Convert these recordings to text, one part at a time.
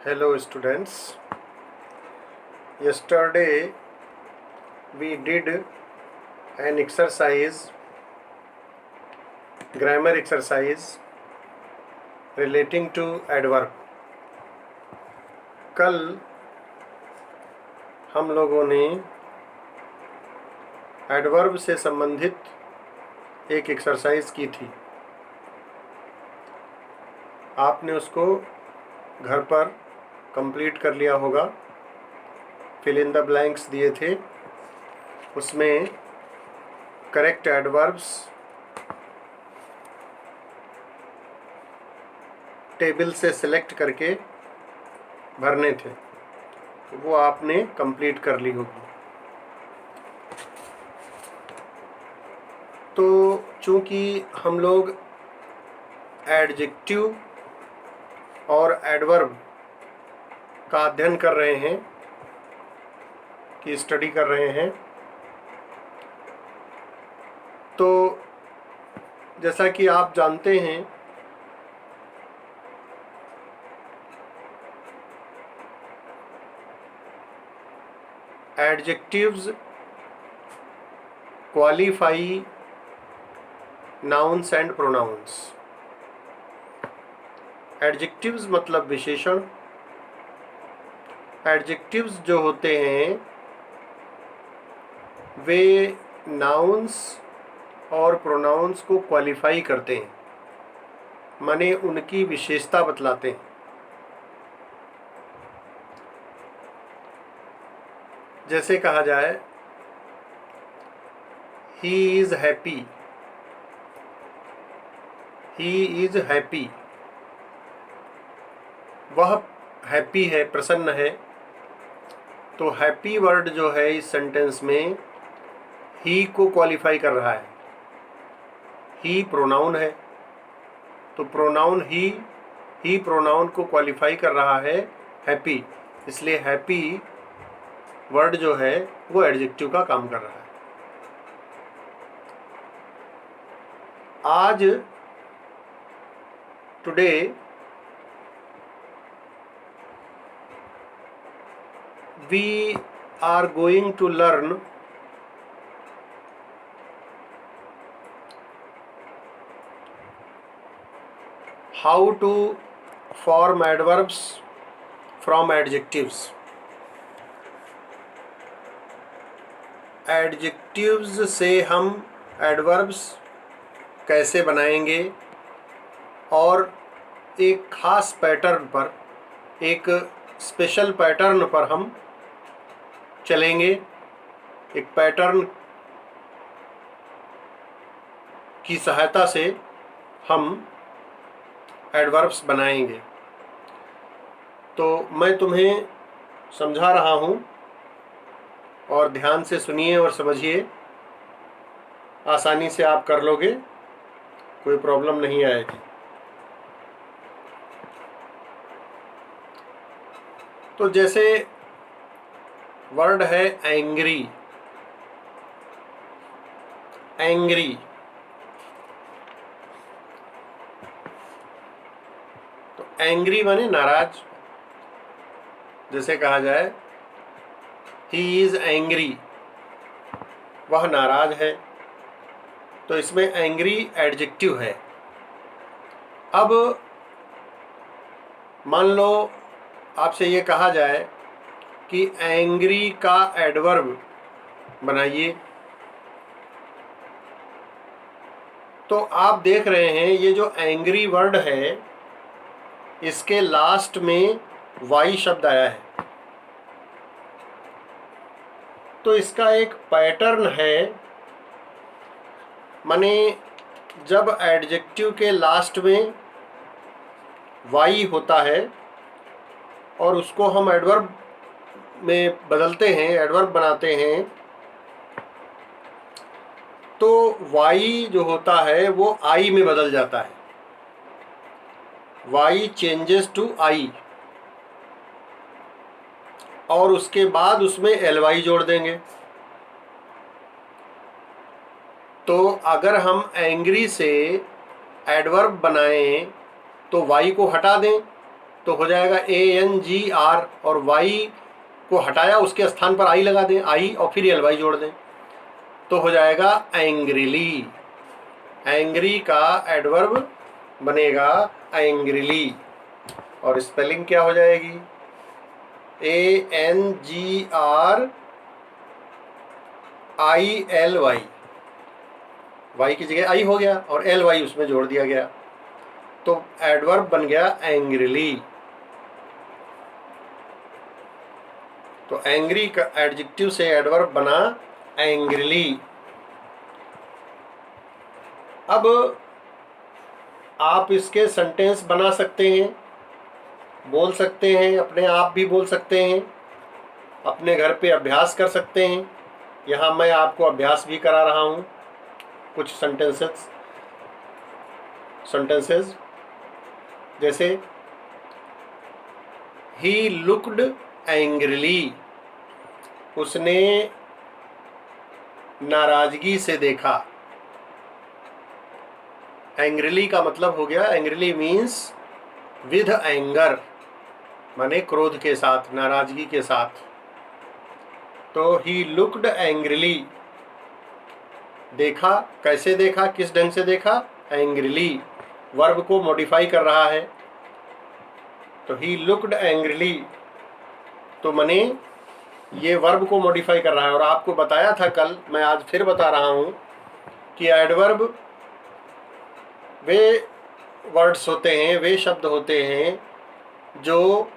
Hello students. Yesterday we did an exercise, grammar exercise relating to adverb. कल हम लोगों ने एडवर्ब से संबंधित एक एक्सरसाइज की थी। आपने उसको घर पर कंप्लीट कर लिया होगा। फिल इन द ब्लैंक्स दिए थे, उसमें करेक्ट एडवर्ब्स टेबल से सिलेक्ट करके भरने थे, तो वो आपने कंप्लीट कर ली होगी। तो चूंकि हम लोग एडजेक्टिव और एडवर्ब का अध्ययन कर रहे हैं, कि स्टडी कर रहे हैं, तो जैसा कि आप जानते हैं adjectives qualify nouns and pronouns. Adjectives मतलब विशेषण। एडजेक्टिव्स जो होते हैं वे नाउन्स और प्रोनाउंस को क्वालिफाई करते हैं, माने उनकी विशेषता बतलाते हैं। जैसे कहा जाए he is happy, he is happy, वह हैप्पी है, प्रसन्न है। तो हैप्पी वर्ड जो है इस सेंटेंस में ही को क्वालिफाई कर रहा है। ही प्रोनाउन है, तो प्रोनाउन ही प्रोनाउन को क्वालिफाई कर रहा है हैप्पी, इसलिए हैप्पी वर्ड जो है वो एडजेक्टिव का काम कर रहा है। आज today we are going to learn how to form adverbs from adjectives. Adjectives से हम एडवर्ब्स कैसे बनाएंगे और एक ख़ास पैटर्न पर, एक स्पेशल पैटर्न पर हम चलेंगे। एक पैटर्न की सहायता से हम एडवर्ब्स बनाएंगे। तो मैं तुम्हें समझा रहा हूँ और ध्यान से सुनिए और समझिए, आसानी से आप कर लोगे, कोई प्रॉब्लम नहीं आएगी। तो जैसे वर्ड है एंग्री, एंग्री, तो एंग्री माने नाराज। जैसे कहा जाए ही इज एंग्री, वह नाराज है, तो इसमें एंग्री एडजेक्टिव है। अब मान लो आपसे ये कहा जाए कि एंग्री का एडवर्ब बनाइए, तो आप देख रहे हैं ये जो एंग्री वर्ड है इसके लास्ट में वाई शब्द आया है। तो इसका एक पैटर्न है, माने जब एडजेक्टिव के लास्ट में वाई होता है और उसको हम एडवर्ब में बदलते हैं, एडवर्ब बनाते हैं, तो वाई जो होता है वो आई में बदल जाता है। वाई चेंजेस टू आई, और उसके बाद उसमें एल वाई जोड़ देंगे। तो अगर हम एंग्री से एडवर्ब बनाएं तो वाई को हटा दें तो हो जाएगा ANGR, और Y को हटाया, उसके स्थान पर I लगा दें, I और फिर LY जोड़ दें, तो हो जाएगा एंग्रीली। एंग्री का एडवर्ब बनेगा एंग्रीली, और स्पेलिंग क्या हो जाएगी? ANGRILY। वाई की जगह आई हो गया और LY उसमें जोड़ दिया गया, तो एडवर्ब बन गया एंग्रीली। तो एंग्री का एडजेक्टिव से एडवर्ब बना एंग्रीली। अब आप इसके सेंटेंस बना सकते हैं, बोल सकते हैं, अपने आप भी बोल सकते हैं, अपने घर पे अभ्यास कर सकते हैं। यहाँ मैं आपको अभ्यास भी करा रहा हूँ कुछ सेंटेंसेस, जैसे ही लुक्ड एंग्रीली, उसने नाराजगी से देखा। एंग्रीली का मतलब हो गया, एंग्रीली मीन्स विद एंगर, माने क्रोध के साथ, नाराजगी के साथ। तो ही लुक्ड एंग्रीली, देखा, कैसे देखा, किस ढंग से देखा? एंग्रीली, वर्ब को मॉडिफाई कर रहा है। तो ही लुक्ड एंग्रीली, तो माने ये वर्ब को मॉडिफाई कर रहा है। और आपको बताया था कल, मैं आज फिर बता रहा हूं कि एडवर्ब वे वर्ड्स होते हैं, वे शब्द होते हैं जो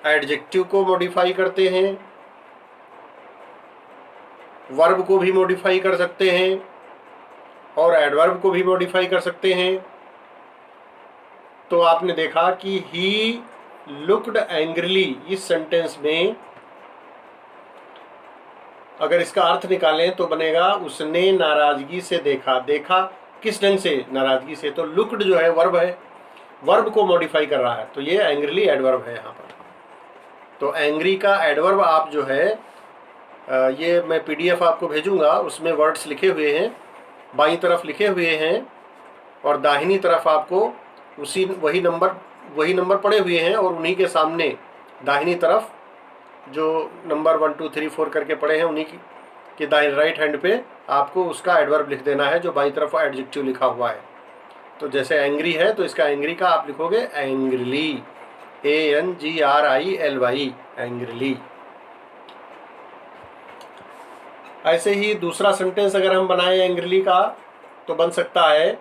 एडजेक्टिव को मॉडिफाई करते हैं, वर्ब को भी मॉडिफाई कर सकते हैं और एडवर्ब को भी मॉडिफाई कर सकते हैं। तो आपने देखा कि ही लुक्ड एंग्रीली, इस सेंटेंस में अगर इसका अर्थ निकालें तो बनेगा उसने नाराजगी से देखा। देखा किस ढंग से? नाराजगी से। तो लुक्ड जो है वर्ब है, वर्ब को मॉडिफाई कर रहा है, तो ये एंग्रीली एडवर्ब है यहाँ पर। तो एंग्री का एडवर्ब आप जो है ये मैं PDF आपको भेजूंगा, उसमें वर्ड्स लिखे हुए हैं, बाईं तरफ लिखे हुए हैं और दाहिनी तरफ आपको वही नंबर पड़े हुए हैं, और उन्हीं के सामने दाहिनी तरफ जो नंबर 1 2 3 4 करके पड़े हैं, उन्हीं की दाहिनी राइट हैंड पे आपको उसका एडवर्ब लिख देना है जो बाईं तरफ एडजेक्टिव लिखा हुआ है। तो जैसे एंग्री है तो इसका एंग्री का आप लिखोगे एंग्रीली, ANGRILY, एंग्रीली। ऐसे ही दूसरा सेंटेंस अगर हम बनाए एंग्रीली का तो बन सकता है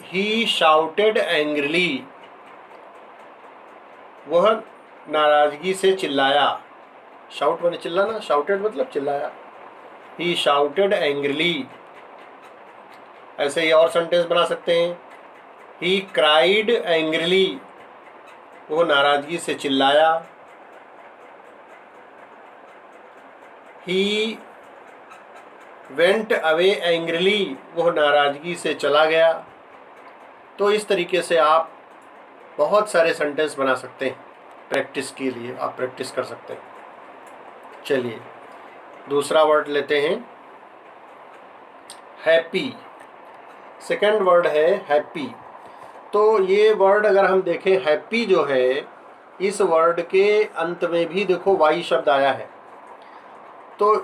ही शाउटेड एंग्रीली, वह नाराजगी से चिल्लाया। शाउट मैंने चिल्लाना, शाउटेड मतलब चिल्लाया। ही शाउटेड एंग्रीली। ऐसे ही और सेंटेंस बना सकते हैं, ही क्राइड एंग्रीली, वो नाराजगी से चिल्लाया। ही वेंट अवे एंग्रीली, वो नाराजगी से चला गया। तो इस तरीके से आप बहुत सारे सेंटेंस बना सकते हैं, प्रैक्टिस के लिए आप प्रैक्टिस कर सकते हैं। चलिए दूसरा वर्ड लेते हैं, हैप्पी। सेकंड वर्ड है हैप्पी। तो ये वर्ड अगर हम देखें, हैप्पी जो है, इस वर्ड के अंत में भी देखो वाई शब्द आया है। तो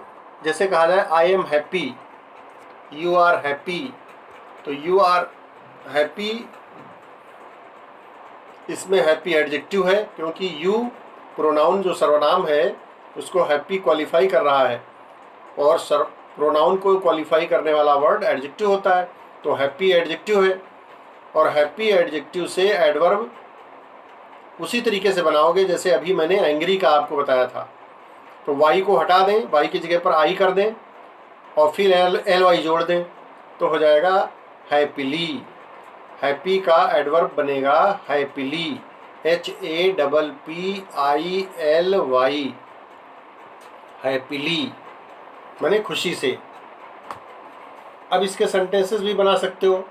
जैसे कहा जाए I am happy, you are happy, तो यू आर हैप्पी, इसमें हैप्पी एडजेक्टिव है क्योंकि यू प्रोनाउन जो सर्वनाम है उसको हैप्पी क्वालिफाई कर रहा है, और प्रोनाउन को क्वालिफाई करने वाला वर्ड एडजेक्टिव होता है, तो हैप्पी एडजेक्टिव है। और हैप्पी एडजेक्टिव से एडवर्ब उसी तरीके से बनाओगे जैसे अभी मैंने एंग्री का आपको बताया था। तो वाई को हटा दें, वाई की जगह पर आई कर दें और फिर LY जोड़ दें, तो हो जाएगा हैप्पीली। हैप्पी का एडवर्ब बनेगा हैप्पीली, HAPPILY, हैप्पीली माने खुशी से। अब इसके सेंटेंसेस भी बना सकते हो,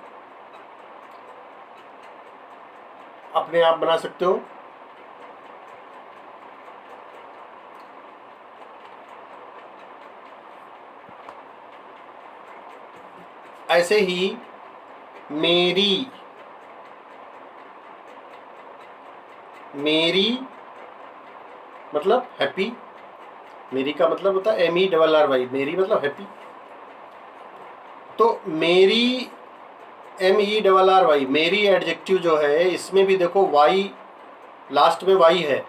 अपने आप बना सकते हो। ऐसे ही मेरी मेरी मतलब हैप्पी, मेरी का मतलब होता है MERRY, मेरी मतलब हैप्पी। तो मेरी MERRY, मेरी एडजेक्टिव जो है इसमें भी देखो वाई, लास्ट में वाई है,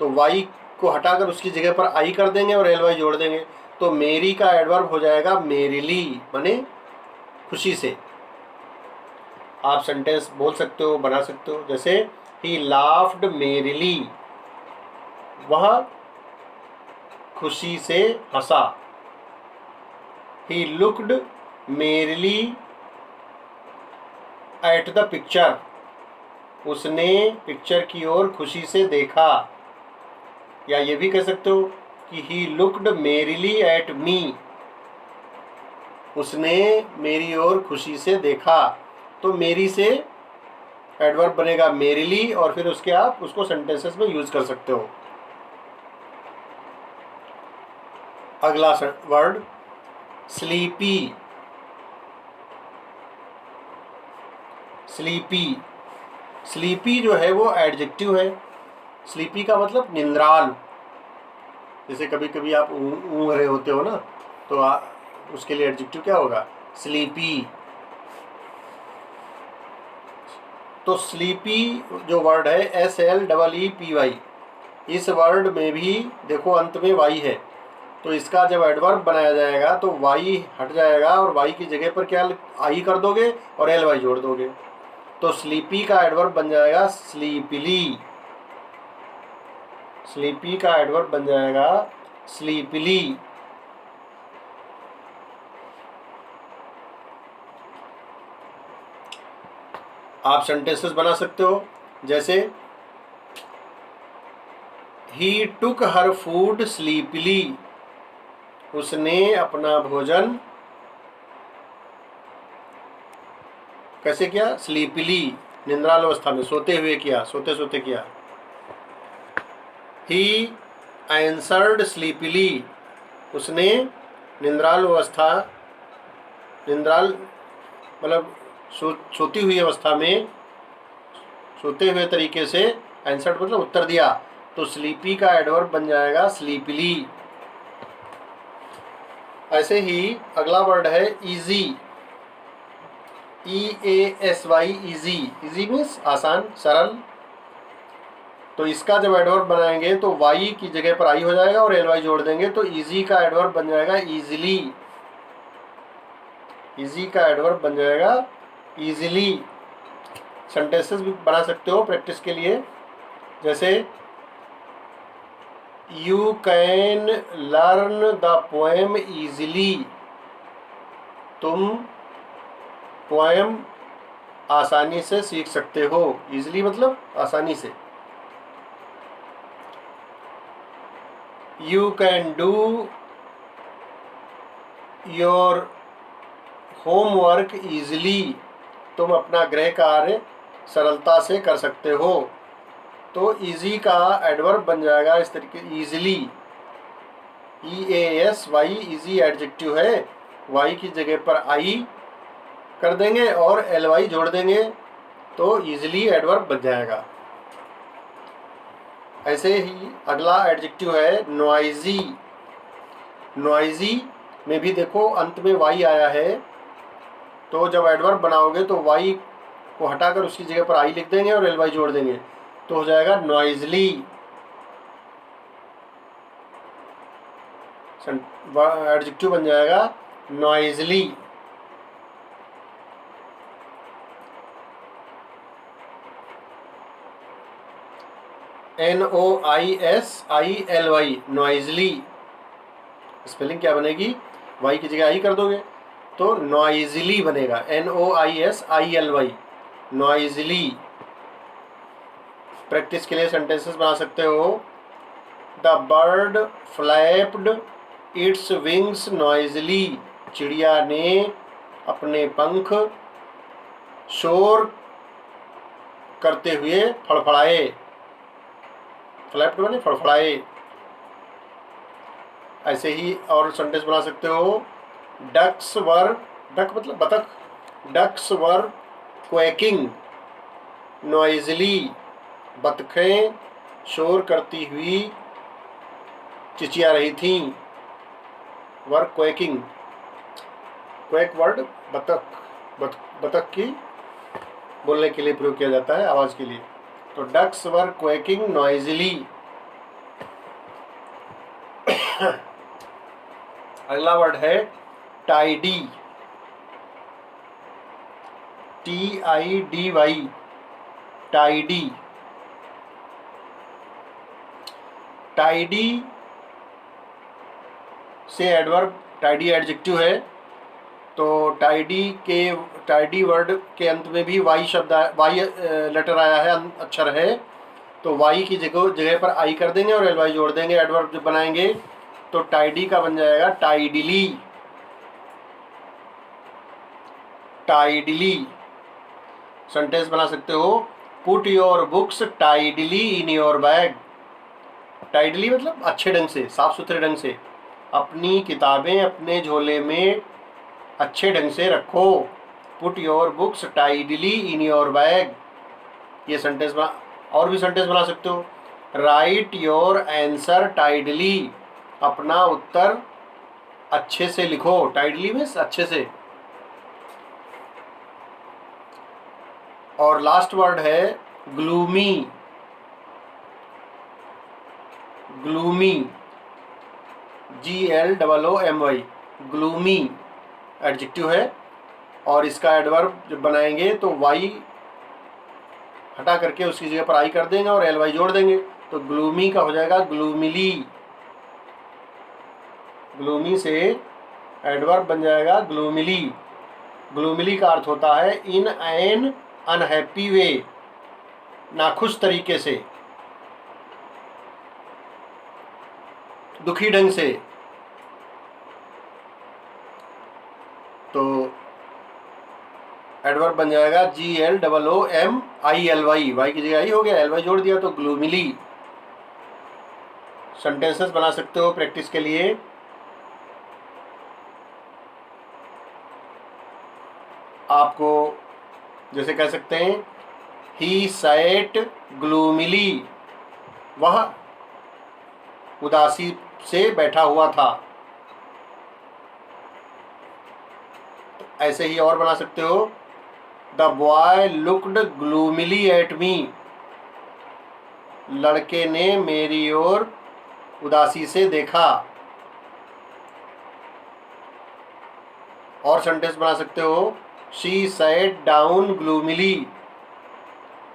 तो वाई को हटाकर उसकी जगह पर आई कर देंगे और LY जोड़ देंगे, तो मेरी का एडवर्ब हो जाएगा मेरिली, माने खुशी से। आप सेंटेंस बोल सकते हो, बना सकते हो, जैसे ही लाफ्ड मेरिली, वह खुशी से हंसा। He looked merrily at the picture, उसने पिक्चर की ओर खुशी से देखा। या ये भी कह सकते हो कि ही लुक्ड मेरिली एट मी, उसने मेरी ओर खुशी से देखा। तो मेरी से एडवर्ब बनेगा मेरिली, और फिर उसके आप उसको सेंटेंसेस में यूज कर सकते हो। अगला वर्ड स्लीपी। स्लीपी, स्लीपी जो है वो एडजेक्टिव है। स्लीपी का मतलब निंद्राल। जैसे कभी कभी आप ऊँघ रहे होते हो ना, तो उसके लिए एडजेक्टिव क्या होगा? स्लीपी। तो स्लीपी जो वर्ड है SLEEPY, इस वर्ड में भी देखो अंत में वाई है, तो इसका जब एडवर्ब बनाया जाएगा तो वाई हट जाएगा और वाई की जगह पर क्या आई कर दोगे और LY जोड़ दोगे, तो स्लीपी का एडवर्ब बन जाएगा स्लीपली। स्लीपी का एडवर्ब बन जाएगा स्लीपली। आप सेंटेंसेस बना सकते हो, जैसे ही टुक हर फूड स्लीपली, उसने अपना भोजन कैसे किया? स्लीपली, निंद्राल अवस्था में, सोते हुए किया, सोते सोते किया। ही आंसर्ड स्लीपली, उसने निंद्राल अवस्था, निंद्राल मतलब सोती हुई अवस्था में, सोते हुए तरीके से आंसर्ड मतलब उत्तर दिया, तो स्लीपी का एडवर्ब बन जाएगा स्लीपली। ऐसे ही अगला वर्ड है easy. EASY, easy. Easy means आसान, सरल। तो इसका जब एडवर्ब बनाएंगे तो वाई की जगह पर आई हो जाएगा और LY जोड़ देंगे, तो इजी का एडवर्ब बन जाएगा इजीली। इजी का एडवर्ब बन जाएगा इजीली। सेंटेंसेस भी बना सकते हो प्रैक्टिस के लिए, जैसे you can learn the poem easily, तुम पोएम आसानी से सीख सकते हो। इजीली मतलब आसानी से। You can do your homework easily, तुम अपना गृह कार्य सरलता से कर सकते हो। तो इजी का एडवर्ब बन जाएगा इस तरीके, इजीली। EASY, इजी एडजेक्टिव है, वाई की जगह पर आई कर देंगे और LY जोड़ देंगे, तो इजीली एडवर्ब बन जाएगा। ऐसे ही अगला एडजेक्टिव है नॉइजी। नॉइजी में भी देखो अंत में वाई आया है, तो जब एडवर्ब बनाओगे तो वाई को हटाकर उसकी जगह पर आई लिख देंगे और LY जोड़ देंगे, तो हो जाएगा नॉइजली। एडजेक्टिव बन जाएगा नॉइजली। NOISILY, Noisli. स्पेलिंग क्या बनेगी? वाई की जगह आई कर दोगे तो नॉइजली बनेगा, NOISILY, नॉइजली। प्रैक्टिस के लिए सेंटेंसेस बना सकते हो। The bird flapped its wings Noisli, चिड़िया ने अपने पंख शोर करते हुए फड़फड़ाए। फ्लैप्ड माने फड़फड़ाए। ऐसे ही और सेंटेंस बना सकते हो। डक्स वर, डक मतलब बतख, डक्स वर क्वैकिंग नॉइजली, बतखें शोर करती हुई चिचिया रही थीं। वर क्वेकिंग, क्वेक वर्ड बतख की बोलने के लिए प्रयोग किया जाता है, आवाज के लिए। तो डक्स वर क्वेकिंग नॉइजली। अगला वर्ड है टाइडी, TIDY, टाइडी। टाइडी से एडवर्ब, टाइडी एडजेक्टिव है, तो टाइडी वर्ड के अंत में भी वाई शब्द, वाई लेटर आया है, अक्षर है, तो वाई की जगह पर आई कर देंगे और एलवाई जोड़ देंगे। एडवर्ब जब बनाएंगे तो टाइडी का बन जाएगा टाइडली। टाइडली सेंटेंस बना सकते हो, put your books tidally in your bag. Tidally मतलब अच्छे ढंग से, साफ सुथरे ढंग से अपनी किताबें अपने झोले में अच्छे ढंग से रखो। Put your books tidally in your bag, ये सेंटेंस बना। और भी सेंटेंस बना सकते हो, राइट योर आंसर टाइडली, अपना उत्तर अच्छे से लिखो। टाइडली में अच्छे से। और लास्ट वर्ड है gloomy. Gloomy, GLOOMY, gloomy adjective है, और इसका एडवर्ब जब बनाएंगे तो वाई हटा करके उसकी जगह पर आई कर देंगे और LY जोड़ देंगे, तो ग्लूमी का हो जाएगा ग्लूमिली। ग्लूमी से एडवर्ब बन जाएगा ग्लूमिली। ग्लूमिली का अर्थ होता है इन एन अनहैप्पी वे, नाखुश तरीके से, दुखी ढंग से। तो एडवर्ब बन जाएगा GLOOMILY, वाई की जगह आई हो गया, LY जोड़ दिया तो ग्लूमिली। सेंटेंसेस बना सकते हो प्रैक्टिस के लिए। आपको जैसे कह सकते हैं, ही सैट ग्लूमिली, वह उदासी से बैठा हुआ था। ऐसे ही और बना सकते हो, the boy looked ग्लूमिली at me, लड़के ने मेरी ओर उदासी से देखा। और सेंटेंस बना सकते हो, शी सैट डाउन ग्लूमिली,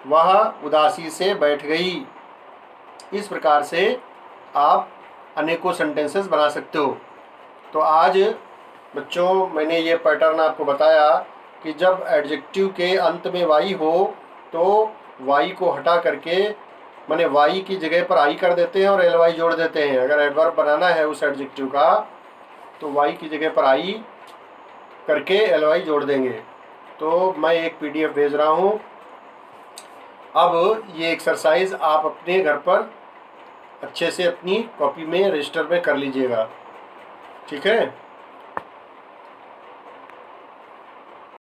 वह उदासी से बैठ गई। इस प्रकार से आप अनेकों सेंटेंसेस बना सकते हो। तो आज बच्चों मैंने ये पैटर्न आपको बताया कि जब एडजेक्टिव के अंत में वाई हो तो वाई को हटा करके, माने वाई की जगह पर आई कर देते हैं और LY जोड़ देते हैं। अगर एडवर्ब बनाना है उस एडजेक्टिव का तो वाई की जगह पर आई करके LY जोड़ देंगे। तो मैं एक PDF भेज रहा हूँ। अब ये एक्सरसाइज आप अपने घर पर अच्छे से अपनी कॉपी में रजिस्टर में कर लीजिएगा, ठीक है।